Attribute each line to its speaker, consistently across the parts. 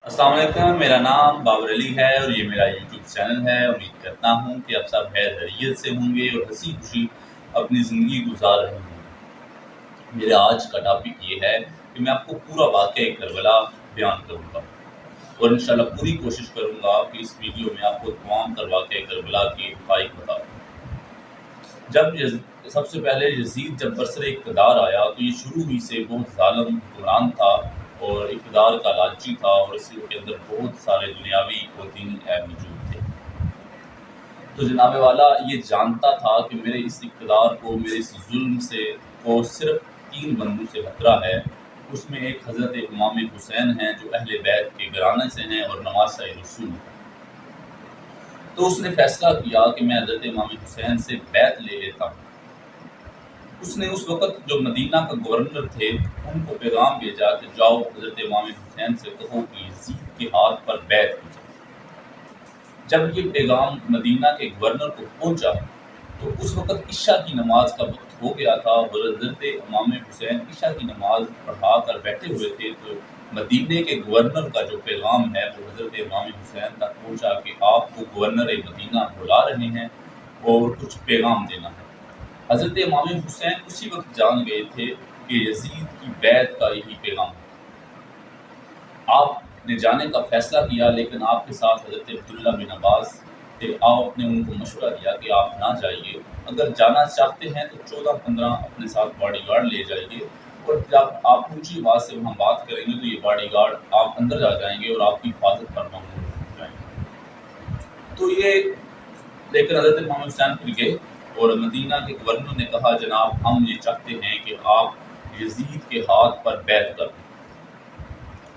Speaker 1: السلام علیکم، میرا نام بابر علی ہے اور یہ میرا یوٹیوب چینل ہے۔ امید کرتا ہوں کہ آپ سب خیر خیریت سے ہوں گے اور ہنسی خوشی اپنی زندگی گزار رہے ہوں گے۔ میرا آج کا ٹاپک یہ ہے کہ میں آپ کو پورا واقعہ کربلا بیان کروں گا اور انشاءاللہ پوری کوشش کروں گا کہ اس ویڈیو میں آپ کو تمام تر واقعہ کربلا کی حقائق بتاؤں۔ سب سے پہلے یزید جب برسر اقتدار آیا تو یہ شروع ہی سے بہت ظالم حکمران تھا اور اقتدار کا لالچی تھا اور اس کے اندر بہت سارے دنیاوی اور دینی عیب موجود تھے۔ تو جناب والا یہ جانتا تھا کہ میرے اس اقتدار کو، میرے اس ظلم سے کو صرف 3 بندوں سے خطرہ ہے۔ اس میں ایک حضرت امام حسین ہیں جو اہل بیت کے گھرانے سے ہیں اور نواسہ رسول ہیں۔ تو اس نے فیصلہ کیا کہ میں حضرت امام حسین سے بیعت لے لیتا ہوں۔ اس نے اس وقت جو مدینہ کا گورنر تھے ان کو پیغام بھیجا کہ جاؤ حضرت امام حسین سے کہو کہ یزید کے ہاتھ پر بیعت کی جائے۔ جب یہ پیغام مدینہ کے گورنر کو پہنچا تو اس وقت عشاء کی نماز کا وقت ہو گیا تھا اور حضرت امام حسین عشاء کی نماز پڑھا کر بیٹھے ہوئے تھے۔ تو مدینہ کے گورنر کا جو پیغام ہے وہ حضرت امام حسین تک پہنچا کہ آپ کو گورنر مدینہ بلا رہے ہیں اور کچھ پیغام دینا ہے۔ حضرت امام حسین اسی وقت جان گئے تھے کہ یزید کی بیعت کا یہی پیغام ہے۔ آپ نے جانے کا فیصلہ کیا لیکن آپ کے ساتھ حضرت عبداللہ بن عباس تھے۔ آپ نے ان کو مشورہ دیا کہ آپ نہ جائیے، اگر جانا چاہتے ہیں تو 14-15 اپنے ساتھ باڈی گارڈ لے جائیے، اور جب آپ اونچی آواز سے وہاں بات کریں گے تو یہ باڈی گارڈ آپ اندر جا جائیں گے اور آپ کی حفاظت پر مامور ہو جائیں گے۔ تو یہ لیکن حضرت امام حسین پھر گئے اور مدینہ کے گورنر نے کہا جناب ہم یہ چاہتے ہیں کہ آپ یزید کے ہاتھ پر بیعت کر دیں۔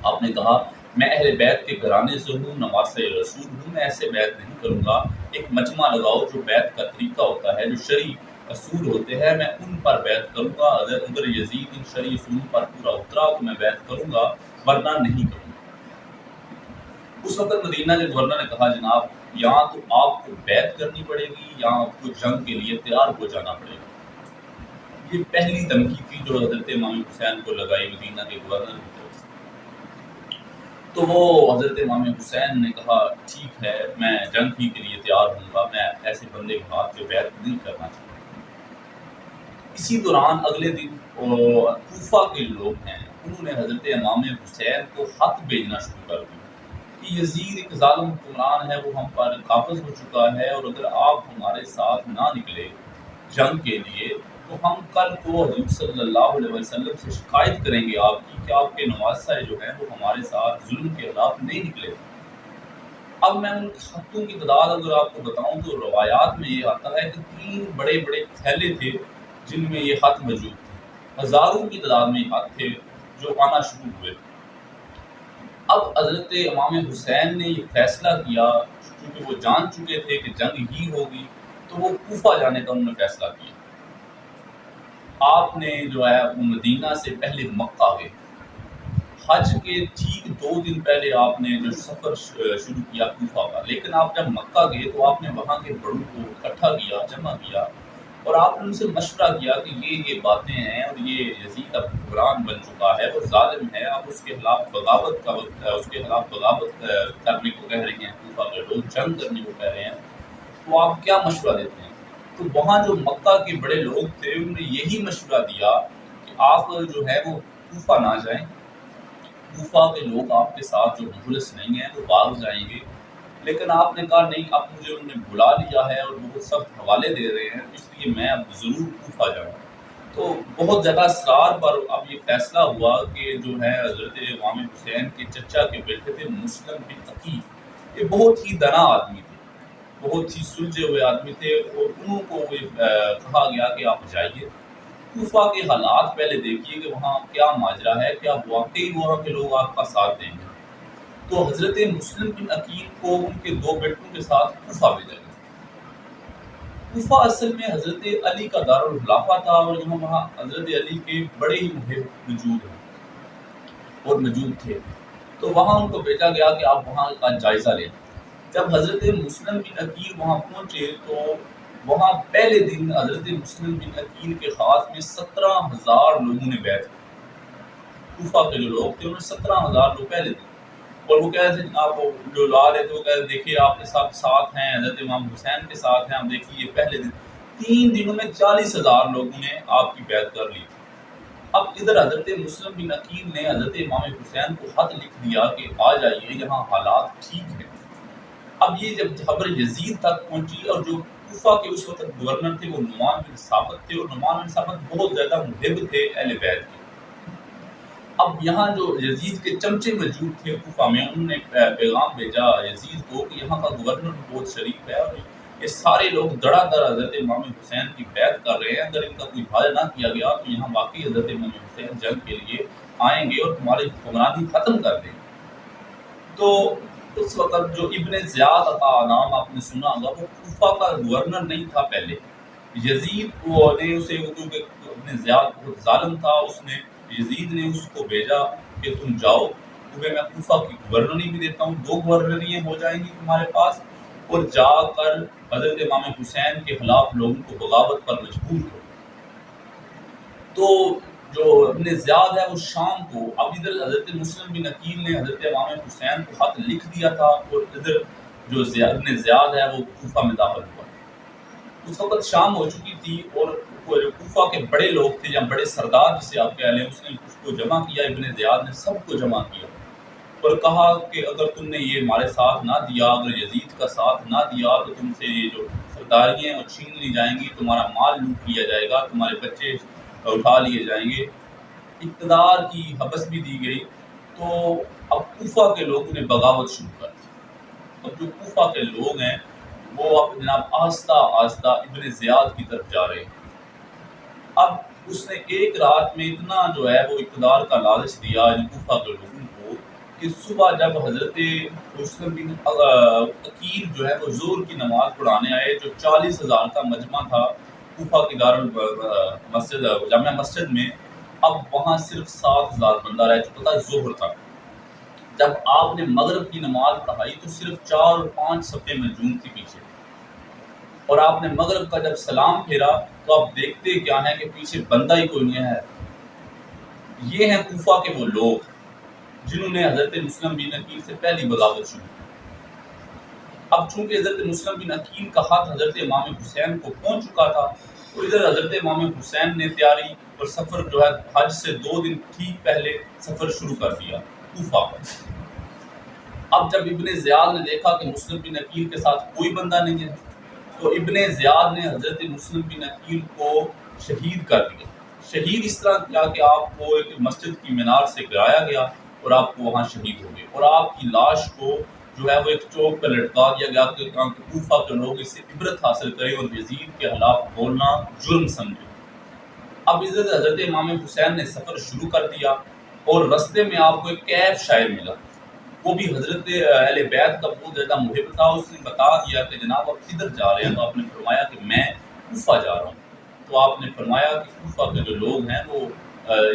Speaker 1: آپ نے کہا میں اہل بیت کے گھرانے سے ہوں، نواسہ رسول ہوں، میں ایسے بیعت نہیں کروں گا۔ ایک مجمع لگاؤ جو بیعت کا طریقہ ہوتا ہے، جو شرعی اصول ہوتے ہیں، میں ان پر بیعت کروں گا۔ اگر یزید ان شرعی اصول پر پورا اترا تو میں بیعت کروں گا، ورنہ نہیں کروں گا۔ اس وقت مدینہ کے گورنر نے کہا جناب یہاں تو آپ کو بیعت کرنی پڑے گی، یہاں آپ کو جنگ کے لیے تیار ہو جانا پڑے گا۔ یہ پہلی دھمکی تھی جو حضرت امام حسین کو لگائی مدینہ کے گورنر کی طرف سے۔ تو وہ حضرت امام حسین نے کہا ٹھیک ہے میں جنگ ہی کے لیے تیار ہوں گا، میں ایسے بندے کے ہاتھ پہ بیعت نہیں کرنا چاہتا۔ اسی دوران اگلے دن کوفہ کے لوگ ہیں انہوں نے حضرت امام حسین کو خط بھیجنا شروع کر دیا کہ یزید ایک ظالم حکمران ہے، وہ ہم پر قابض ہو چکا ہے، اور اگر آپ ہمارے ساتھ نہ نکلے جنگ کے لیے تو ہم کل کو حضور صلی اللہ علیہ وسلم سے شکایت کریں گے آپ کی کہ آپ کے نواسہ جو ہیں وہ ہمارے ساتھ ظلم کے خلاف نہیں نکلے۔ اب میں ان خطوں کی تعداد اگر آپ کو بتاؤں تو روایات میں یہ آتا ہے کہ 3 بڑے بڑے تھیلے تھے جن میں یہ خط موجود تھے، ہزاروں کی تعداد میں یہ خط تھے جو آنا شروع ہوئے۔ اب حضرت امام حسین نے یہ فیصلہ کیا کیونکہ وہ جان چکے تھے کہ جنگ ہی ہوگی، تو وہ کوفہ جانے کا انہوں نے فیصلہ کیا۔ آپ نے جو ہے وہ مدینہ سے پہلے مکہ گئے۔ حج کے ٹھیک 2 دن پہلے آپ نے جو سفر شروع کیا کوفہ کا، لیکن آپ جب مکہ گئے تو آپ نے وہاں کے بڑوں کو اکٹھا کیا، جمع کیا، اور آپ نے ان سے مشورہ کیا کہ یہ باتیں ہیں اور یہ یزید اب حکمران بن چکا ہے، وہ ظالم ہے، آپ اس کے خلاف بغاوت کا وقت ہے، اس کے خلاف بغاوت کرنے کو کہہ رہے ہیں، کوفہ کے لوگ جنگ کرنے کو کہہ رہے ہیں، تو آپ کیا مشورہ دیتے ہیں؟ تو وہاں جو مکہ کے بڑے لوگ تھے انہوں نے یہی مشورہ دیا کہ آپ جو ہے وہ کوفہ نہ جائیں، کوفہ کے لوگ آپ کے ساتھ جو مخلص نہیں ہیں وہ بھاگ جائیں گے۔ لیکن آپ نے کہا نہیں، اب مجھے انہوں نے بلا لیا ہے اور بہت سخت حوالے دے رہے ہیں، اس لیے میں اب ضرور کوفہ جاؤں۔ تو بہت زیادہ اصرار پر اب یہ فیصلہ ہوا کہ جو ہے حضرت امام حسین کے چچا کے بیٹے تھے مسلم بن عقیل، یہ بہت ہی دنا آدمی تھے، بہت ہی سلجھے ہوئے آدمی تھے، اور انہوں کو کہا گیا کہ آپ جائیے کوفہ کے حالات پہلے دیکھیے کہ وہاں کیا ماجرا ہے، کیا واقعی وہاں کے لوگ آپ کا ساتھ دیں گے۔ تو حضرت مسلم بن عقیل کو ان کے 2 بیٹوں کے ساتھ کوفہ بھیجا گیا۔ کوفہ اصل میں حضرت علی کا دارالخلافہ تھا اور وہاں حضرت علی کے بڑے ہی محب موجود تھے، تو وہاں ان کو بھیجا گیا کہ آپ وہاں کا جائزہ لیں۔ جب حضرت مسلم بن عقیل وہاں پہنچے تو وہاں پہلے دن حضرت مسلم بن عقیل کے خاص میں 17,000 لوگوں نے بیعت کی۔ کوفہ کے جو لوگ تھے انہوں نے 17,000 لوگ پہلے دن، اور وہ کہہ رہے تھے جناب، وہ جو لا رہے تھے وہ کہہ رہے دیکھیے آپ کے ساتھ ہیں، حضرت امام حسین کے ساتھ ہیں، ہم دیکھیے پہلے دن 3 دنوں میں 40,000 لوگوں نے آپ کی بیعت کر لی تھی۔ اب ادھر حضرت مسلم بن عقیل نے حضرت امام حسین کو خط لکھ دیا کہ آ جائیے، یہاں حالات ٹھیک ہیں۔ اب یہ جب خبر یزید تک پہنچی، اور جو کوفہ کے اس وقت گورنر تھے وہ نعمان بن ثابت تھے، اور نعمان بن ثابت بہت زیادہ محب تھے اہل بیت کے۔ اب یہاں جو یزید کے چمچے موجود تھے کوفہ میں، انہوں نے پیغام بھیجا یزید کو کہ یہاں کا گورنر بہت شریف ہے، اور یہ سارے لوگ دڑا در حضرت امام حسین کی بیعت کر رہے ہیں، اگر ان کا کوئی حل نہ کیا گیا تو یہاں واقعی حضرت امام حسین جنگ کے لیے آئیں گے اور تمہاری حکمرانی ختم کر دیں گے۔ تو اس وقت جو ابن زیاد کا نام آپ نے سنا ہوگا، وہ کوفہ کا گورنر نہیں تھا پہلے۔ یزید کو نے اسے، کیونکہ ابن زیاد بہت ظالم تھا، اس نے یزید نے اس کو بھیجا کہ تم جاؤ، تمہیں میں کوفہ کی گورنری بھی دیتا ہوں، 2 گورنریاں ہو جائیں گی تمہارے پاس، اور جا کر حضرت امام حسین کے خلاف لوگوں کو بغاوت پر مجبور کرو۔ تو جو ابن زیاد ہے وہ شام کو، اب ادھر حضرت مسلم بن عقیل نے حضرت امام حسین کو خط لکھ دیا تھا، اور ادھر جو ابن زیاد ہے وہ کوفہ میں داخل ہوا۔ اس وقت شام ہو چکی تھی، اور کوفہ کے بڑے لوگ تھے یا بڑے سردار جسے آپ کہہ لیں، اس نے اس کو جمع کیا، ابن زیاد نے سب کو جمع کیا اور کہا کہ اگر تم نے یہ ہمارے ساتھ نہ دیا، اگر یزید کا ساتھ نہ دیا تو تم سے یہ جو سرداریاں اور چھین لی جائیں گی، تمہارا مال لوٹ لیا جائے گا، تمہارے بچے اٹھا لیے جائیں گے۔ اقتدار کی حبس بھی دی گئی۔ تو اب کوفہ کے لوگوں نے بغاوت شروع کر دی۔ اب جو کوفہ کے لوگ ہیں وہ اب جناب آہستہ آہستہ ابن زیاد کی طرف جا رہے ہیں۔ اب اس نے ایک رات میں اتنا جو ہے وہ اقتدار کا لالچ دیا ان کوفہ کے لوگوں کو کہ صبح جب حضرت مسلم بن عقیل جو ہے وہ ظہر کی نماز پڑھانے آئے، جو 40,000 کا مجمع تھا کوفہ کی مسجد جامع مسجد میں، اب وہاں صرف 7,000 بندہ رہ چکا تھا ظہر تک۔ جب آپ نے مغرب کی نماز پڑھائی تو صرف 4 اور 5 صفیں موجود تھی پیچھے، اور آپ نے مغرب کا جب سلام پھیرا تو آپ دیکھتے کیا ہیں کہ پیچھے بندہ ہی کوئی نہیں ہے۔ یہ ہیں کوفہ کے وہ لوگ جنہوں نے حضرت مسلم بن عقیل سے پہلی بغاوت شروع کی۔ اب چونکہ حضرت مسلم بن عقیل کا خط حضرت امام حسین کو پہنچ چکا تھا، تو ادھر حضرت امام حسین نے تیاری اور سفر جو ہے حج سے 2 دن ٹھیک پہلے سفر شروع کر دیا کوفہ پر۔ اب جب ابن زیاد نے دیکھا کہ مسلم بن عقیل کے ساتھ کوئی بندہ نہیں ہے، تو ابن زیاد نے حضرت مسلم بن عقیل کو شہید کر دیا۔ شہید اس طرح کیا کہ آپ کو ایک مسجد کی مینار سے گرایا گیا اور آپ کو وہاں شہید ہو گئے، اور آپ کی لاش کو جو ہے وہ ایک چوک پہ لٹکا دیا گیا کہ کوفہ کے لوگ اس سے عبرت حاصل کریں اور یزید کے خلاف بولنا جرم سمجھیں۔ اب حضرت امام حسین نے سفر شروع کر دیا، اور رستے میں آپ کو ایک کیف شاعر ملا، وہ بھی حضرت اہل بیت کا بہت زیادہ محب تھا۔ اس نے بتا دیا کہ جناب آپ کدھر جا رہے ہیں، تو آپ نے فرمایا کہ میں کوفہ جا رہا ہوں۔ تو آپ نے فرمایا کہ کوفہ کے جو لوگ ہیں وہ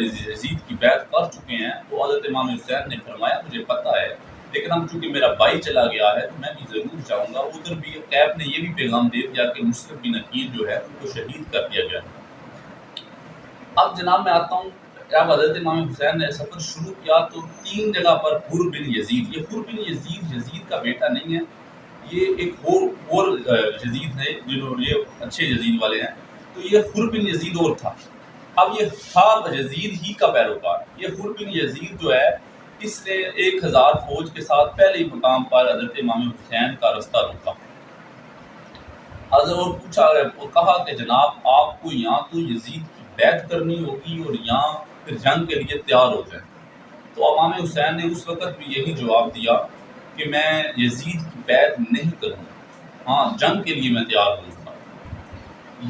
Speaker 1: یزید کی بیعت کر چکے ہیں۔ تو حضرت امام حسین نے فرمایا مجھے پتہ ہے، لیکن اب چونکہ میرا بھائی چلا گیا ہے تو میں بھی ضرور جاؤں گا۔ ادھر بھی کیف نے یہ بھی پیغام دے دیا کہ مسلم بن عقیل جو ہے ان کو شہید کر دیا گیا۔ اب جناب میں آتا ہوں، جب حضرت امام حسین نے سفر شروع کیا تو 3 جگہ پر حر بن یزید، یہ حر بن یزید کا بیٹا نہیں ہے، یہ ایک اور یزید ہے جنہوں یہ اچھے یزید والے ہیں، تو یہ حر بن یزید اور تھا۔ اب یہ تھا یزید ہی کا پیروکار۔ یہ حر بن یزید جو ہے اس نے 1000 فوج کے ساتھ پہلے ہی مقام پر حضرت امام حسین کا رستہ روکا اور پوچھا اور کہا کہ جناب آپ کو یہاں تو یزید کی بیعت کرنی ہوگی اور یہاں پھر جنگ کے لیے تیار ہو جائیں۔ تو امام حسین نے اس وقت بھی یہی جواب دیا کہ میں یزید کی بیعت نہیں کروں گا، ہاں جنگ کے لیے میں تیار ہوں گا۔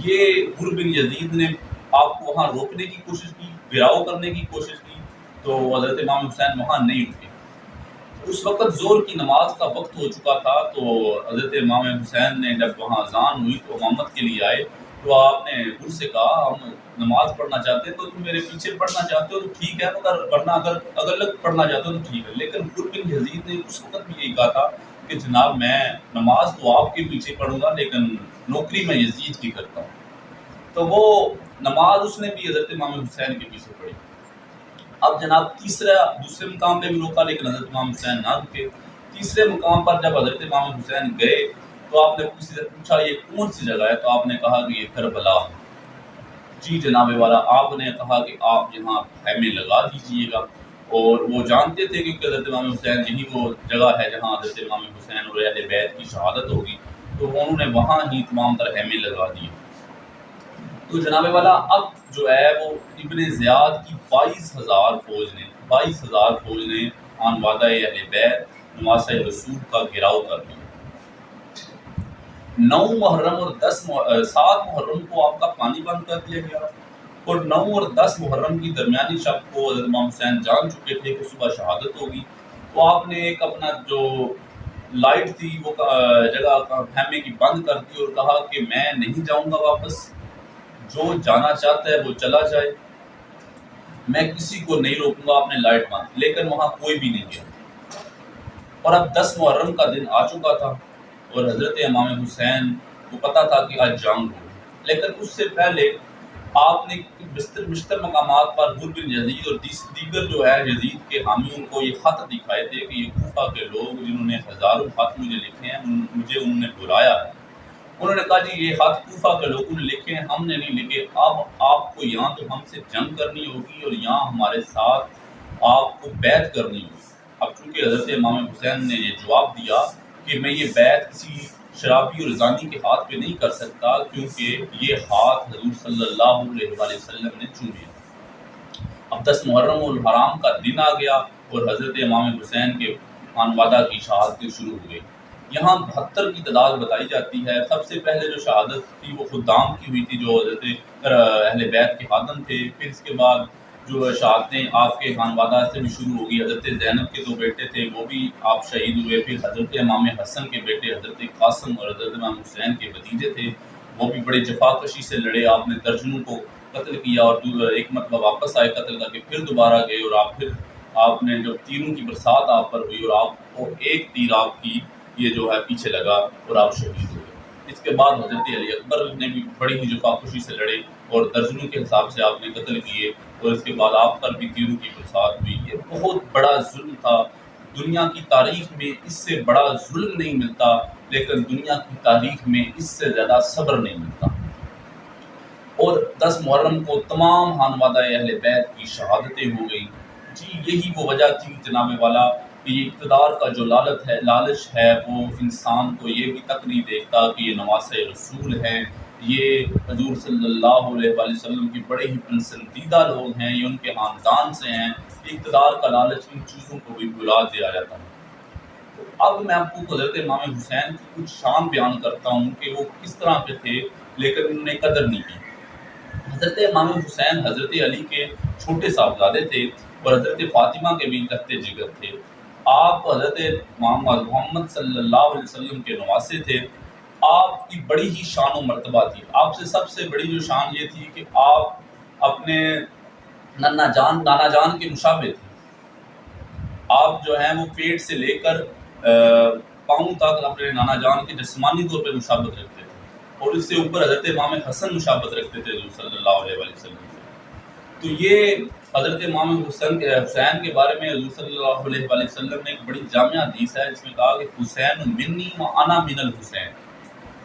Speaker 1: یہ حر بن یزید نے آپ کو وہاں روکنے کی کوشش کی، گراؤ کرنے کی کوشش کی، تو حضرت امام حسین وہاں نہیں رکے۔ اس وقت ظہر کی نماز کا وقت ہو چکا تھا، تو حضرت امام حسین نے جب وہاں اذان ہوئی تو امامت کے لیے آئے، تو آپ نے حر سے کہا ہم نماز پڑھنا چاہتے ہیں، تو تم میرے پیچھے پڑھنا چاہتے ہو تو ٹھیک ہے، ورنہ اگر الگ پڑھنا چاہتے ہو تو ٹھیک ہے۔ لیکن حر بن یزید نے اس وقت بھی یہی کہا تھا کہ جناب میں نماز تو آپ کے پیچھے پڑھوں گا لیکن نوکری میں یزید کی کرتا ہوں۔ تو وہ نماز اس نے بھی حضرت امام حسین کے پیچھے پڑھی۔ اب جناب دوسرے مقام پہ بھی روکا لیکن حضرت امام حسین نہ رکے. تیسرے مقام پر جب حضرت امام حسین گئے تو آپ نے کسی سے پوچھا یہ کون سی جگہ ہے؟ تو آپ نے کہا کہ یہ کربلا ہے. جی جناب والا، آپ نے کہا کہ آپ یہاں خیمے لگا دیجیے گا. اور وہ جانتے تھے کہ حضرت امام حسین یہی وہ جگہ ہے جہاں حضرت امام حسین اور اہل بیت کی شہادت ہوگی، تو انہوں نے وہاں ہی تمام تر خیمے لگا دیے. تو جناب والا اب جو ہے وہ ابن زیاد کی 22,000 فوج نے آن وعدہ اہل بیت نواسہ رسول کا گراؤ کر لیا. 9 محرم اور 7 محرم کو آپ کا پانی بند کر دیا گیا، اور 9 اور 10 محرم کی درمیانی شب کو حضرت امام حسین جان چکے تھے کہ صبح شہادت ہوگی. تو آپ نے ایک اپنا جو لائٹ تھی وہ جگہ خیمے کی بند کر دی اور کہا کہ میں نہیں جاؤں گا واپس، جو جانا چاہتا ہے وہ چلا جائے، میں کسی کو نہیں روکوں گا. آپ نے لائٹ بند، لیکن وہاں کوئی بھی نہیں گیا. اور اب 10 محرم کا دن آ چکا تھا اور حضرت امام حسین کو پتا تھا کہ آج جنگ ہو. لیکن اس سے پہلے آپ نے بشتر مقامات پر حر بن یزید اور دیگر جو ہے یزید کے حامیوں کو یہ خط دکھائے تھے کہ یہ کوفہ کے لوگ جنہوں نے ہزاروں خط مجھے لکھے ہیں، مجھے انہوں نے بلایا ہے. انہوں نے کہا جی یہ خط کوفہ کے لوگوں نے لکھے ہیں، ہم نے نہیں لکھے. اب آپ کو یہاں تو ہم سے جنگ کرنی ہوگی اور یہاں ہمارے ساتھ آپ کو بیعت کرنی ہوگی. اب چونکہ حضرت امام حسین نے یہ جواب دیا کہ میں یہ بیعت کسی شرابی اور زانی کے ہاتھ پہ نہیں کر سکتا، کیونکہ یہ ہاتھ حضور صلی اللہ علیہ وآلہ وسلم نے چومے. اب 10 محرم الحرام کا دن آ گیا اور حضرت امام حسین کے آن وعدہ کی شہادت شروع ہو گئی. یہاں 72 کی تعداد بتائی جاتی ہے. سب سے پہلے جو شہادت تھی وہ خدام کی ہوئی تھی جو حضرت اہل بیت کے خادم تھے. پھر اس کے بعد جو شہادتیں آپ کے خانوادہ سے بھی شروع ہوگی. حضرت زینب کے 2 بیٹے تھے وہ بھی آپ شہید ہوئے. پھر حضرت امام حسن کے بیٹے حضرت قاسم اور حضرت امام حسین کے بھتیجے تھے، وہ بھی بڑے جفاکشی سے لڑے. آپ نے درجنوں کو قتل کیا اور ایک مرتبہ واپس آئے قتل کر کے پھر دوبارہ گئے، اور پھر آپ نے جو تیروں کی برسات آپ پر ہوئی اور آپ کو ایک تیر آپ کی یہ جو ہے پیچھے لگا اور آپ شہید ہوئے. اس کے بعد حضرت علی اکبر نے بھی بڑی ہی جفاکشی سے لڑے اور درجنوں کے حساب سے آپ نے قتل کیے، اور اس کے بعد آپ پر بھی تیروں کی برسات ہوئی. یہ بہت بڑا ظلم تھا. دنیا کی تاریخ میں اس سے بڑا ظلم نہیں ملتا، لیکن دنیا کی تاریخ میں اس سے زیادہ صبر نہیں ملتا. اور 10 محرم کو تمام خانوادہ اہل بیت کی شہادتیں ہو گئی. جی یہی وہ وجہ تھی جناب والا کہ یہ اقتدار کا جو لالچ ہے وہ انسان کو یہ بھی تک نہیں دیکھتا کہ یہ نواسہ رسول ہیں، یہ حضور صلی اللہ علیہ وآلہ وسلم کے بڑے ہی پسندیدہ لوگ ہیں، یہ ان کے خاندان سے ہیں. اقتدار کا لالچ ان چیزوں کو بھی بھلا دیا جاتا ہے. تو اب میں آپ کو حضرت امام حسین کی کچھ شان بیان کرتا ہوں کہ وہ کس طرح کے تھے لیکن انہوں نے قدر نہیں کی. حضرت امام حسین حضرت علی کے چھوٹے صاحبزادے تھے اور حضرت فاطمہ کے بھی لخت جگر تھے. آپ حضرت محمد صلی اللہ علیہ وسلم کے نواسے تھے. آپ کی بڑی ہی شان و مرتبہ تھی. آپ سے سب سے بڑی جو شان یہ تھی کہ آپ اپنے نانا جان کے مشابہ تھے. آپ جو ہیں وہ پیٹ سے لے کر پاؤں تک اپنے نانا جان کے جسمانی طور پہ مشابہت رکھتے تھے، اور اس سے اوپر حضرت امام حسن مشابہت رکھتے تھے حضور صلی اللہ علیہ وآلہ وسلم سے. تو یہ حضرت امام حسین کے بارے میں حضور صلی اللہ علیہ وآلہ وسلم نے ایک بڑی جامع حدیث ہے جس میں کہا کہ حسین منی و انا من الحسین،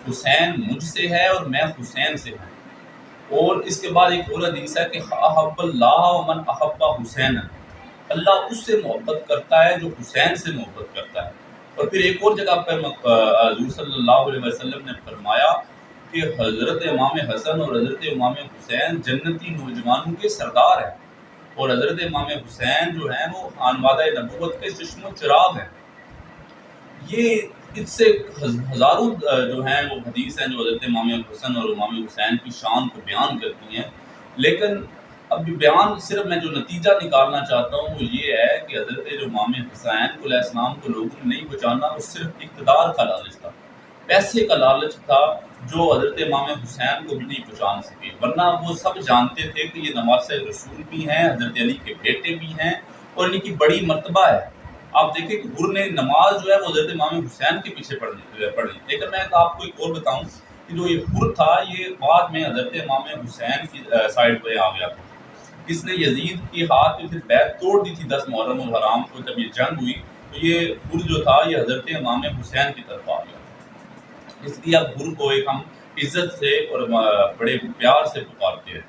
Speaker 1: حسین مجھ سے ہے اور میں حسین سے ہوں. اور اس کے بعد ایک اور حدیث ہے کہ احب اللہ ومن احب حسین، اللہ اس سے محبت کرتا ہے جو حسین سے محبت کرتا ہے. اور پھر ایک اور جگہ پر حضور صلی اللہ علیہ وسلم نے فرمایا کہ حضرت امام حسن اور حضرت امام حسین جنتی نوجوانوں کے سردار ہیں، اور حضرت امام حسین جو ہیں وہ خانوادہ نبوت کے چشم و چراغ ہیں. یہ اس سے ہزاروں جو ہیں وہ حدیث ہیں جو حضرت امام حسن اور امام حسین کی شان کو بیان کرتی ہیں. لیکن اب بیان صرف میں جو نتیجہ نکالنا چاہتا ہوں وہ یہ ہے کہ حضرت جو امام حسین علیہ السلام کو لوگوں نے نہیں بچانا، وہ صرف اقتدار کا لالچ تھا، پیسے کا لالچ تھا جو حضرت امام حسین کو بھی نہیں پہچان سکے. ورنہ وہ سب جانتے تھے کہ یہ نواسہ رسول بھی ہیں، حضرت علی کے بیٹے بھی ہیں، اور ان کی بڑی مرتبہ ہے. آپ دیکھیں کہ حر نے نماز جو ہے وہ حضرت امام حسین کے پیچھے پڑھی. لیکن میں آپ کو ایک اور بتاؤں کہ جو یہ حر تھا یہ بعد میں حضرت امام حسین کی سائڈ پہ آ گیا تھا. اس نے یزید کے ہاتھ میں پھر بیعت توڑ دی تھی 10 محرم الحرام کو جب یہ جنگ ہوئی، تو یہ حر جو تھا یہ حضرت امام حسین کی طرف آ گیا، اس لیے اب حر کو ایک ہم عزت سے اور بڑے پیار سے پکارتے ہیں۔